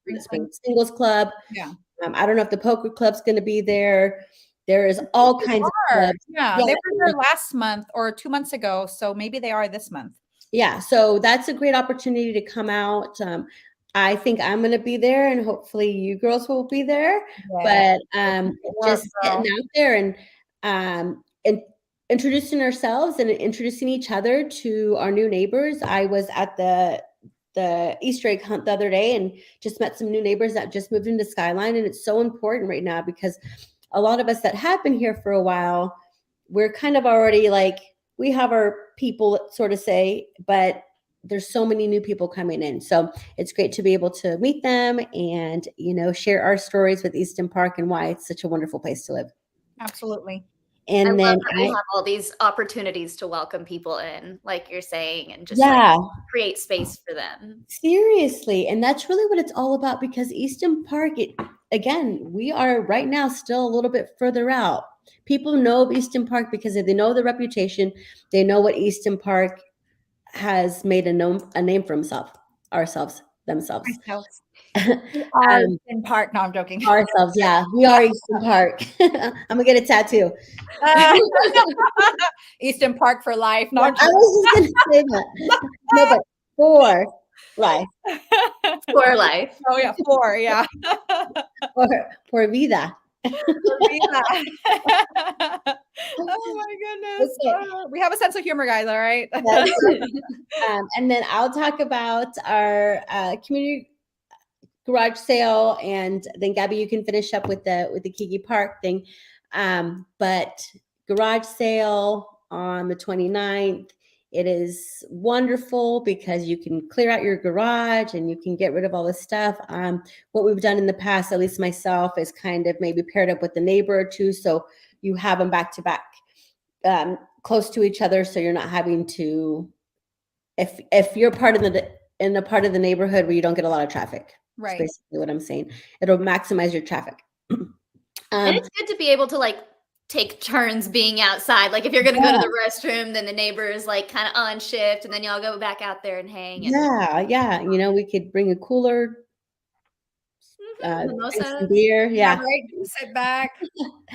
Singles Club. Yeah. I don't know if the Poker Club's going to be there. There is all kinds of clubs. Yeah, they were there last month or 2 months ago, so maybe they are this month. Yeah, so that's a great opportunity to come out. I think I'm going to be there, and hopefully you girls will be there. Yeah. But just getting out there and introducing ourselves and introducing each other to our new neighbors. I was at the Easter egg hunt the other day and just met some new neighbors that just moved into Skyline, and it's so important right now because a lot of us that have been here for a while, we're kind of already like, we have our people, sort of say, but there's so many new people coming in. So it's great to be able to meet them and, share our stories with Easton Park and why it's such a wonderful place to live. Absolutely. And then we have all these opportunities to welcome people in, like you're saying, and just create space for them. Seriously. And that's really what it's all about, because Easton Park, again, we are right now still a little bit further out. People know of Easton Park because they know the reputation. They know what Easton Park has made a name for themselves. Easton Park. No, I'm joking. Ourselves, yeah. We are Easton Park. I'm going to get a tattoo. Easton Park for life. No, I was just going to say that. No, but for life. For life. Oh, yeah, for, yeah. For vida. Oh my goodness. Okay. We have a sense of humor, guys. All right. And then I'll talk about our community garage sale, and then Gabby, you can finish up with the Kiki Park thing. But garage sale on the 29th. It is wonderful because you can clear out your garage and you can get rid of all this stuff. What we've done in the past, at least myself, is kind of maybe paired up with a neighbor or two, so you have them back to back, close to each other, so you're not having to. If you're in a part of the neighborhood where you don't get a lot of traffic, Right. that's basically what I'm saying. It'll maximize your traffic. And it's good to be able to like take turns being outside. Like if you're going to go to the restroom, then the neighbor is like kind of on shift, and then y'all go back out there and hang. And Yeah. You know, we could bring a cooler, drink some beer. Yeah. Right. Sit back,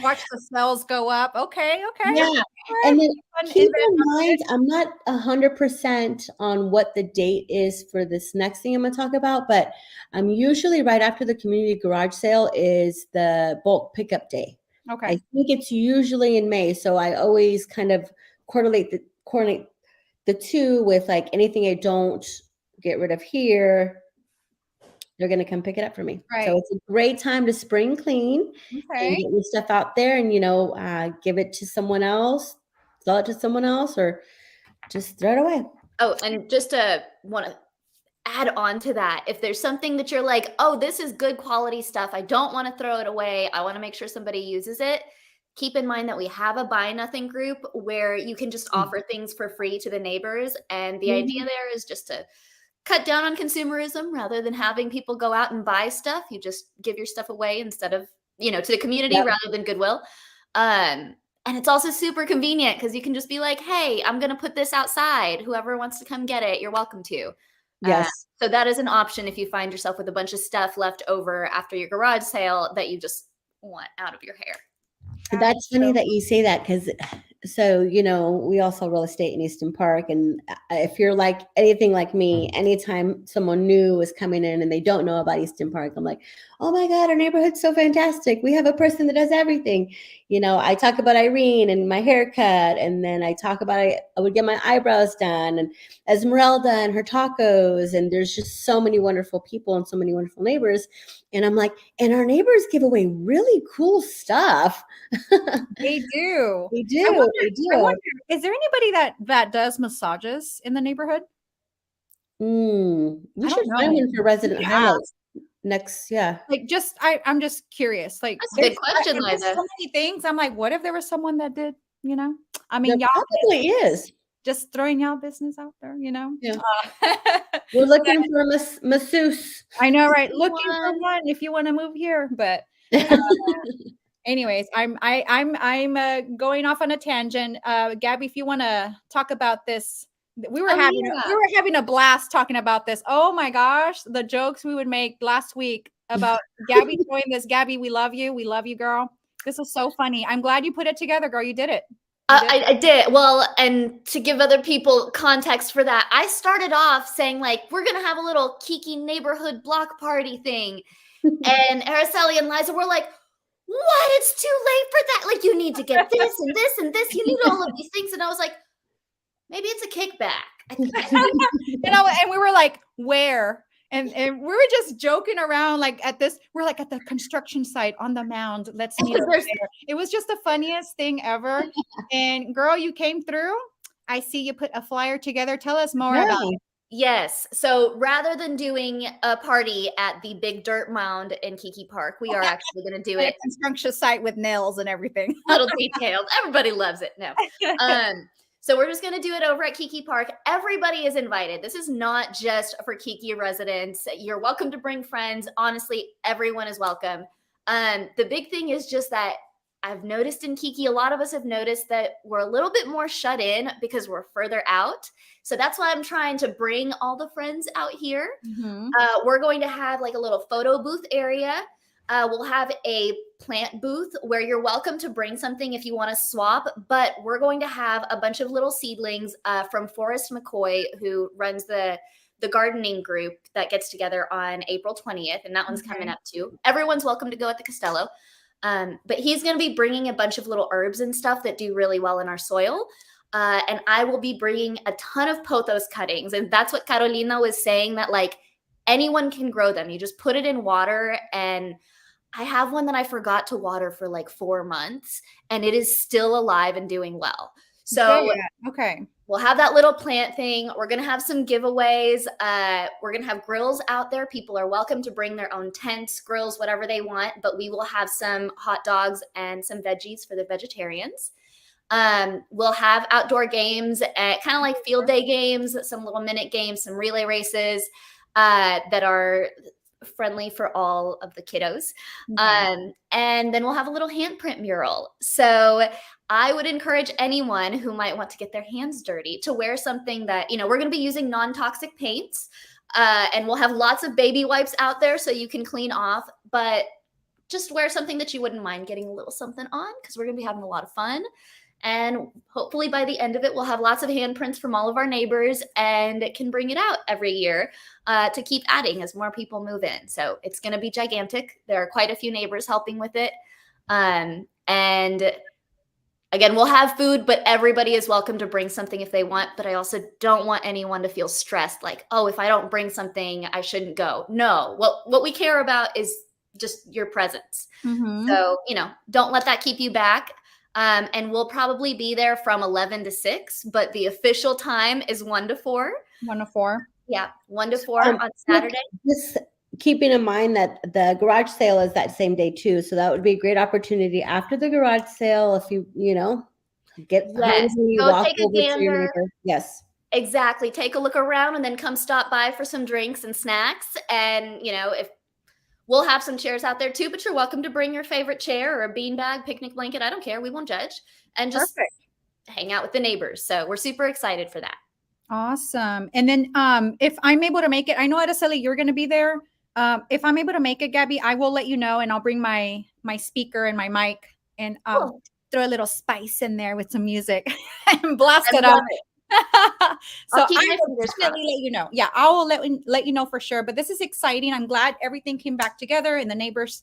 watch the sales go up. Okay. Yeah. And then keep in mind, I'm not 100% on what the date is for this next thing I'm going to talk about, but usually right after the community garage sale is the bulk pickup day. Okay. I think it's usually in May, so I always kind of coordinate the two with like anything I don't get rid of here, they're going to come pick it up for me. Right. So it's a great time to spring clean and get your stuff out there and, give it to someone else, sell it to someone else, or just throw it away. Oh, and just want to add on to that. If there's something that you're like, oh, this is good quality stuff, I don't want to throw it away, I want to make sure somebody uses it, keep in mind that we have a buy nothing group where you can just offer things for free to the neighbors. And the idea there is just to cut down on consumerism rather than having people go out and buy stuff. You just give your stuff away instead of, to the community rather than Goodwill. And it's also super convenient because you can just be like, hey, I'm going to put this outside. Whoever wants to come get it, you're welcome to. Yes. So that is an option if you find yourself with a bunch of stuff left over after your garage sale that you just want out of your hair. That's funny that you say that because we all sell real estate in Easton Park. And if you're like anything like me, anytime someone new is coming in and they don't know about Easton Park, I'm like, oh my God, our neighborhood's so fantastic. We have a person that does everything. I talk about Irene and my haircut, and then I talk about I would get my eyebrows done, and Esmeralda and her tacos. And there's just so many wonderful people and so many wonderful neighbors. And I'm like, and our neighbors give away really cool stuff. They do. They do. I wonder, is there anybody that does massages in the neighborhood? We should find one for resident highlights next. Yeah. Like I'm just curious. Like that's a good question, Liza. So many things. I'm like, what if there was someone that did, I mean, there probably is. Just throwing y'all business out there, Yeah. We're looking for a masseuse. I know, right? Looking for one if you want to move here, but anyways, I'm going off on a tangent. Gabby, if you want to talk about this, we were having a blast talking about this. Oh my gosh, the jokes we would make last week about Gabby doing this. Gabby, we love you, girl. This is so funny. I'm glad you put it together, girl. You did it. I did. Well, and to give other people context for that, I started off saying like, we're going to have a little Kiki neighborhood block party thing. And Araceli and Liza were like, what? It's too late for that. Like, you need to get this and this and this. You need all of these things. And I was like, maybe it's a kickback. And we were like, where? And we were just joking around we're like at the construction site on the mound. Let's meet over there. It was just the funniest thing ever. And girl, you came through. I see you put a flyer together. Tell us more about it. Yes. So rather than doing a party at the big dirt mound in Kiki Park, we are actually going to do it. A construction site with nails and everything. Little details. Everybody loves it. No. So we're just going to do it over at Kiki Park. Everybody is invited. This is not just for Kiki residents. You're welcome to bring friends. Honestly, everyone is welcome. The big thing is just that I've noticed in Kiki, a lot of us have noticed that we're a little bit more shut in because we're further out. So that's why I'm trying to bring all the friends out here. Mm-hmm. We're going to have like a little photo booth area. We'll have a plant booth where you're welcome to bring something if you want to swap, but we're going to have a bunch of little seedlings from Forrest McCoy, who runs the gardening group that gets together on April 20th, and that one's coming up too. Everyone's welcome to go at the Costello, but he's going to be bringing a bunch of little herbs and stuff that do really well in our soil, and I will be bringing a ton of pothos cuttings, and that's what Carolina was saying, that like anyone can grow them. You just put it in water, and I have one that I forgot to water for like 4 months, and it is still alive and doing well. So okay. We'll have that little plant thing. We're going to have some giveaways. We're going to have grills out there. People are welcome to bring their own tents, grills, whatever they want, but we will have some hot dogs and some veggies for the vegetarians. We'll have outdoor games, kind of like field day games, some little minute games, some relay races that are friendly for all of the kiddos. Okay. And then we'll have a little handprint mural. So I would encourage anyone who might want to get their hands dirty to wear something that, you know, we're going to be using non-toxic paints, and we'll have lots of baby wipes out there so you can clean off, but just wear something that you wouldn't mind getting a little something on, because we're going to be having a lot of fun. And hopefully by the end of it, we'll have lots of handprints from all of our neighbors, and it can bring it out every year to keep adding as more people move in. So it's going to be gigantic. There are quite a few neighbors helping with it. And again, we'll have food, but everybody is welcome to bring something if they want. But I also don't want anyone to feel stressed like, oh, if I don't bring something, I shouldn't go. No, what we care about is just your presence. So, you know, don't let that keep you back. And we'll probably be there from 11 to 6, but the official time is 1 to 4. 1 to 4. Yeah, 1 to 4 on Saturday. Just keeping in mind that the garage sale is that same day too, so that would be a great opportunity after the garage sale if you know get hungry, go walk take a over to your gander. neighbor. Yes, exactly. Take a look around and then come stop by for some drinks and snacks. And you know, if we'll have some chairs out there too, but you're welcome to bring your favorite chair or a beanbag, picnic blanket. I don't care. We won't judge. And just hang out with the neighbors. So we're super excited for that. Awesome. And then if I'm able to make it, I know Araceli, you're going to be there. If I'm able to make it, Gabby, I will let you know, and I'll bring my speaker and my mic, and throw a little spice in there with some music and blast it up. So I will definitely let you know. Yeah, I will let you know for sure. But this is exciting. I'm glad everything came back together and the neighbors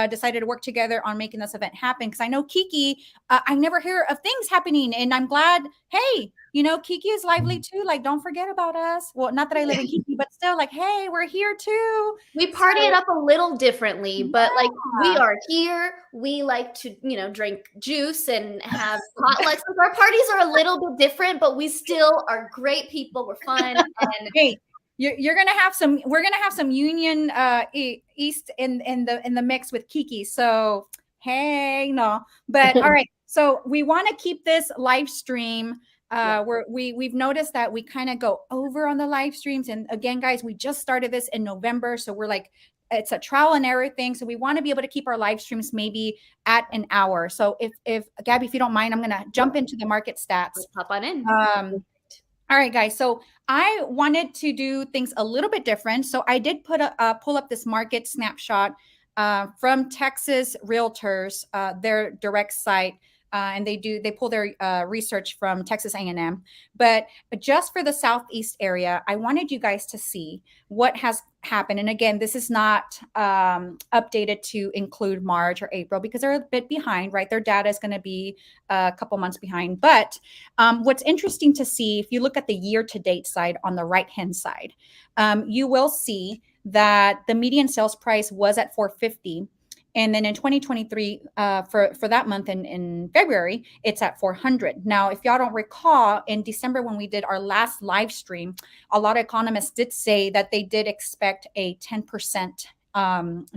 decided to work together on making this event happen. Because I know Kiki, I never hear of things happening, and I'm glad. Hey, you know, Kiki is lively too. Like, don't forget about us. Well, not that I live in Kiki, but still, like, hey, we're here too. We party it up a little differently, but like we are here. We like to, you know, drink juice and have potlucks. Our parties are a little bit different, but we still are great people. We're fun. And hey, you're gonna have some. We're gonna have some Union East in the mix with Kiki. So hey, no, but all right. So we want to keep this live stream. We've noticed that we kind of go over on the live streams, and again, guys, we just started this in November, so we're like, it's a trial and error thing. So we want to be able to keep our live streams maybe at an hour. So if Gabby, if you don't mind, I'm gonna jump into the market stats. Let's hop on in. All right, guys. So I wanted to do things a little bit different. So I did pull up this market snapshot from Texas Realtors, their direct site. And they pull their research from Texas A&M. But just for the Southeast area, I wanted you guys to see what has happened. And again, this is not updated to include March or April because they're a bit behind, right? Their data is going to be a couple months behind. But what's interesting to see, if you look at the year-to-date side on the right-hand side, you will see that the median sales price was at $450. And then in 2023, for that month in February, it's at 400. Now, if y'all don't recall, in December when we did our last live stream, a lot of economists did say that they did expect a 10%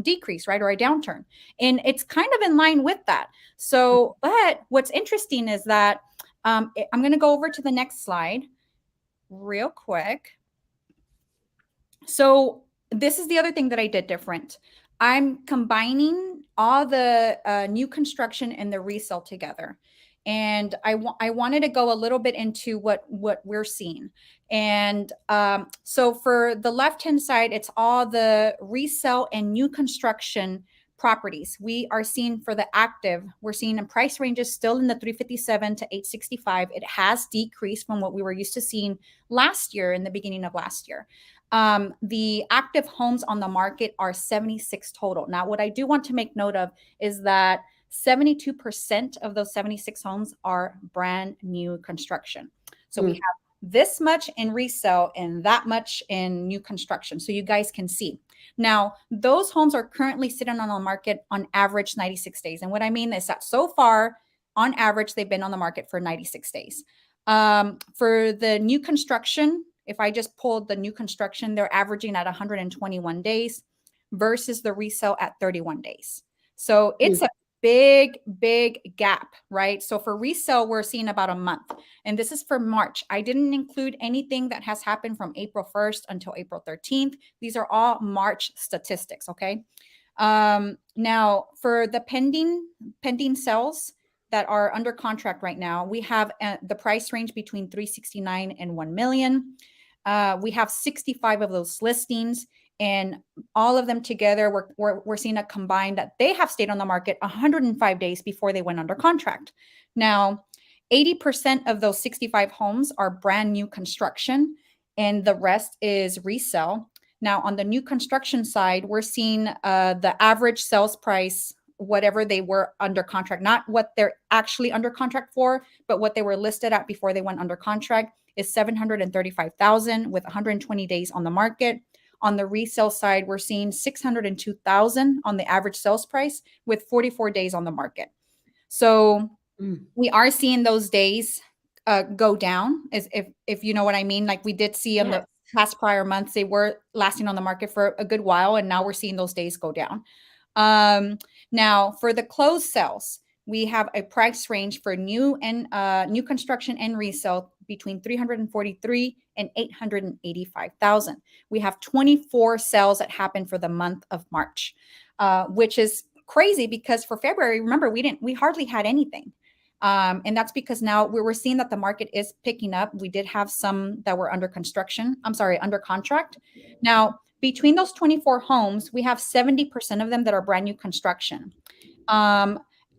decrease, right, or a downturn. And it's kind of in line with that. So, but what's interesting is that I'm going to go over to the next slide real quick. So this is the other thing that I did different. I'm combining all the new construction and the resale together. And I wanted to go a little bit into what we're seeing. And so for the left-hand side, it's all the resale and new construction properties. We are seeing for the active, we're seeing in price ranges still in the 357 to 865. It has decreased from what we were used to seeing last year, in the beginning of last year. The active homes on the market are 76 total. Now, what I do want to make note of is that 72% of those 76 homes are brand new construction. So we have this much in resale and that much in new construction. So you guys can see. Now, those homes are currently sitting on the market on average 96 days. And what I mean is that so far, on average, they've been on the market for 96 days. For the new construction, if I just pulled the new construction, they're averaging at 121 days versus the resale at 31 days. So it's a big gap, right? So for resale, we're seeing about a month. And this is for March. I didn't include anything that has happened from April 1st until April 13th. These are all March statistics, okay? Now, for the pending sales that are under contract right now, we have the price range between 369 and 1 million. We have 65 of those listings, and all of them together, we're seeing a combined that they have stayed on the market 105 days before they went under contract. Now, 80% of those 65 homes are brand new construction, and the rest is resale. Now, on the new construction side, we're seeing the average sales price, whatever they were under contract, not what they're actually under contract for, but what they were listed at before they went under contract, is $735,000 with 120 days on the market. On the resale side, we're seeing $602,000 on the average sales price with 44 days on the market. So we are seeing those days go down, as if you know what I mean. Like we did see in the past prior months, they were lasting on the market for a good while, and now we're seeing those days go down. Now for the closed sales, we have a price range for new construction and resale between 343 and 885,000. We have 24 sales that happened for the month of March, which is crazy because for February, remember, we hardly had anything. And that's because now we're seeing that the market is picking up. We did have some that were under contract. Now, between those 24 homes, we have 70% of them that are brand new construction.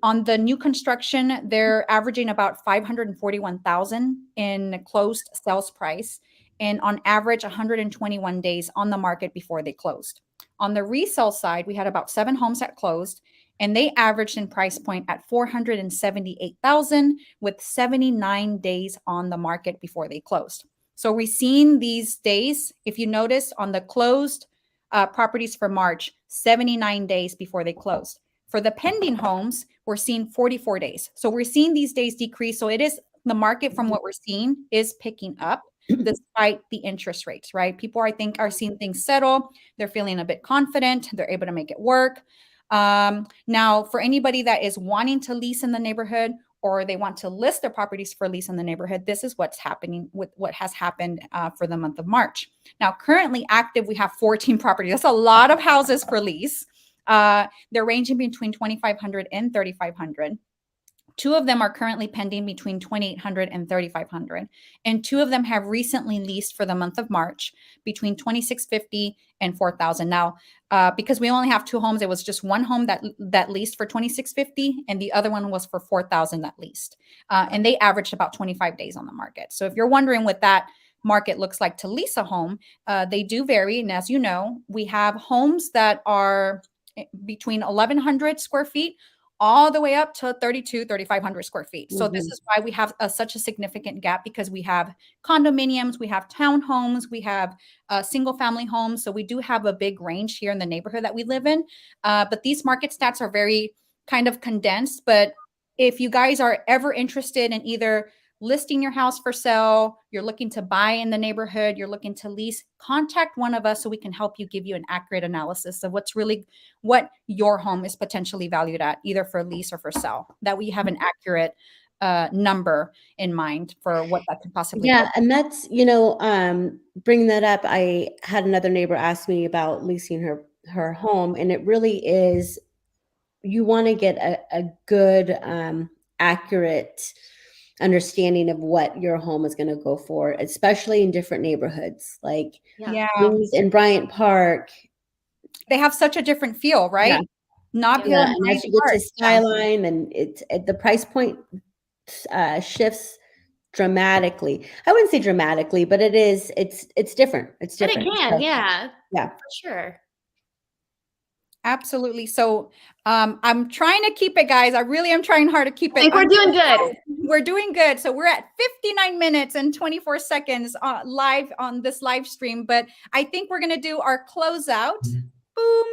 On the new construction, they're averaging about $541,000 in closed sales price, and on average, 121 days on the market before they closed. On the resale side, we had about 7 homes that closed, and they averaged in price point at $478,000 with 79 days on the market before they closed. So we're seeing these days, if you notice on the closed properties for March, 79 days before they closed. For the pending homes, we're seeing 44 days. So we're seeing these days decrease. So it is the market, from what we're seeing, is picking up despite the interest rates, right? People, I think, are seeing things settle. They're feeling a bit confident. They're able to make it work. Now, for anybody that is wanting to lease in the neighborhood, or they want to list their properties for lease in the neighborhood, this is what's happening with what has happened for the month of March. Now, currently active, we have 14 properties. That's a lot of houses for lease. They're ranging between 2,500 and 3,500. 2 of them are currently pending between 2,800 and 3,500. And 2 of them have recently leased for the month of March between 2,650 and 4,000. Now, because we only have 2 homes, it was just 1 home that leased for 2,650, and the other one was for 4,000 that leased. And they averaged about 25 days on the market. So if you're wondering what that market looks like to lease a home, they do vary. And as you know, we have homes that are between 1,100 square feet all the way up to 3,500 square feet. So this is why we have such a significant gap, because we have condominiums, we have townhomes, we have single family homes. So we do have a big range here in the neighborhood that we live in. But these market stats are very kind of condensed. But if you guys are ever interested in either listing your house for sale, you're looking to buy in the neighborhood, you're looking to lease, contact one of us so we can help you, give you an accurate analysis of what your home is potentially valued at, either for lease or for sale. That we have an accurate number in mind for what that could possibly be. And that's, bringing that up, I had another neighbor ask me about leasing her home, and it really is, you want to get a good, accurate understanding of what your home is going to go for, especially in different neighborhoods. Like in Bryant Park, they have such a different feel, right? Not here. And as you get to Skyline, and the price point shifts dramatically. I wouldn't say dramatically, but it's different. It's different. But it can, for sure. Absolutely. So I'm trying to keep it, guys. I really am trying hard to keep it. I think we're doing good. We're doing good. So we're at 59 minutes and 24 seconds live on this live stream. But I think we're going to do our closeout. Boom.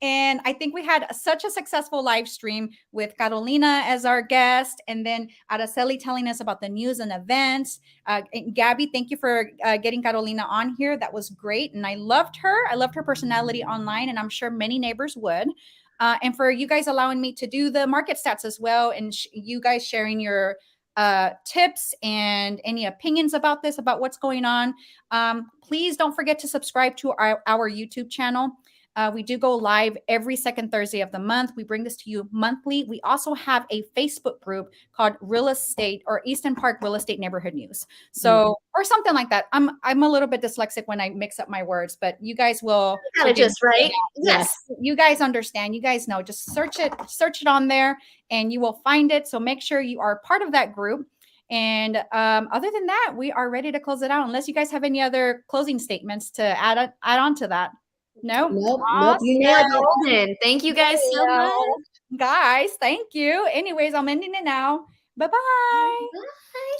And I think we had such a successful live stream with Carolina as our guest, and then Araceli telling us about the news and events. And Gabby, thank you for getting Carolina on here. That was great. And I loved her. I loved her personality online, and I'm sure many neighbors would. And for you guys allowing me to do the market stats as well, and you guys sharing your tips and any opinions about this, about what's going on. Please don't forget to subscribe to our YouTube channel. We do go live every second Thursday of the month. We bring this to you monthly. We also have a Facebook group called Real Estate or Easton Park Real Estate Neighborhood News. So, or something like that. I'm a little bit dyslexic when I mix up my words, but you guys will. Got it just right. Yes. You guys understand. You guys know. Just search it on there, and you will find it. So make sure you are part of that group. And other than that, we are ready to close it out. Unless you guys have any other closing statements to add on to that. Nope. You nailed it. Thank you guys so much. Guys, thank you. Anyways, I'm ending it now. Bye-bye. Bye.